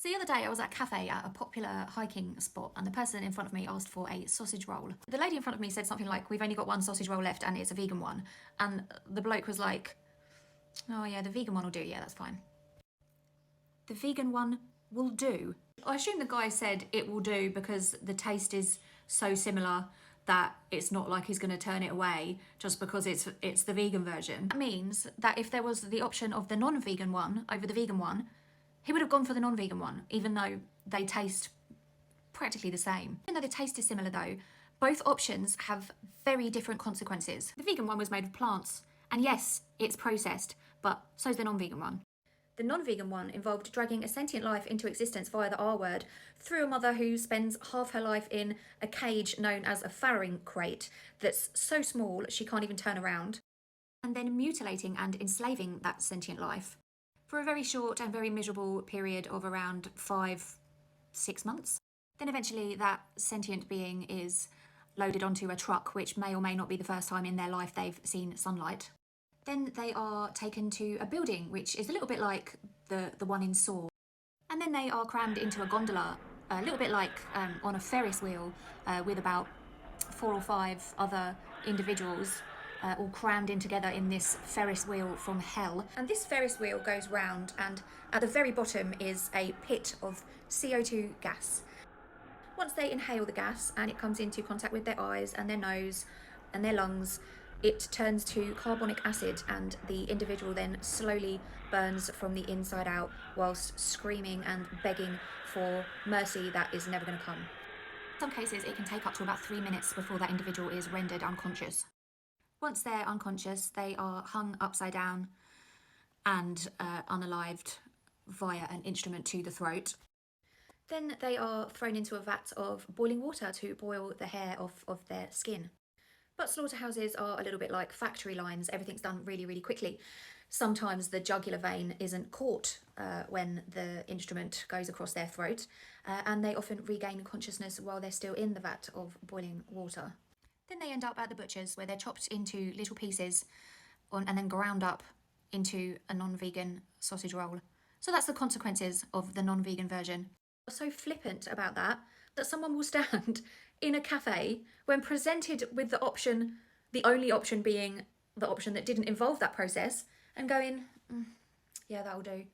So the other day I was at a cafe at a popular hiking spot and the person in front of me asked for a sausage roll. The lady in front of me said something like, "We've only got one sausage roll left and it's a vegan one." And the bloke was like, "Oh yeah, the vegan one will do, yeah, that's fine." The vegan one will do. I assume the guy said it will do because the taste is so similar that it's not like he's going to turn it away just because it's the vegan version. That means that if there was the option of the non-vegan one over the vegan one, he would have gone for the non-vegan one, even though they taste practically the same. Even though the taste is similar though, both options have very different consequences. The vegan one was made of plants, and yes, it's processed, but so's the non-vegan one. The non-vegan one involved dragging a sentient life into existence via the R word through a mother who spends half her life in a cage known as a farrowing crate that's so small she can't even turn around, and then mutilating and enslaving that sentient life for a very short and very miserable period of around 5-6 months. Then eventually that sentient being is loaded onto a truck, which may or may not be the first time in their life they've seen sunlight. Then they are taken to a building, which is a little bit like the one in Saw. And then they are crammed into a gondola, a little bit like on a Ferris wheel, with about 4 or 5 other individuals all crammed in together in this Ferris wheel from hell. And this Ferris wheel goes round, and at the very bottom is a pit of CO2 gas. Once they inhale the gas and it comes into contact with their eyes and their nose and their lungs, it turns to carbonic acid, and the individual then slowly burns from the inside out whilst screaming and begging for mercy that is never going to come. In some cases, it can take up to about 3 minutes before that individual is rendered unconscious. Once they're unconscious, they are hung upside down and unalived via an instrument to the throat. Then they are thrown into a vat of boiling water to boil the hair off of their skin. But slaughterhouses are a little bit like factory lines. Everything's done really, really quickly. Sometimes the jugular vein isn't caught when the instrument goes across their throat, and they often regain consciousness while they're still in the vat of boiling water. Then they end up at the butcher's, where they're chopped into little pieces and then ground up into a non-vegan sausage roll. So that's the consequences of the non-vegan version. I'm so flippant about that someone will stand in a cafe when presented with the option, the only option being the option that didn't involve that process, and go in, yeah, that'll do.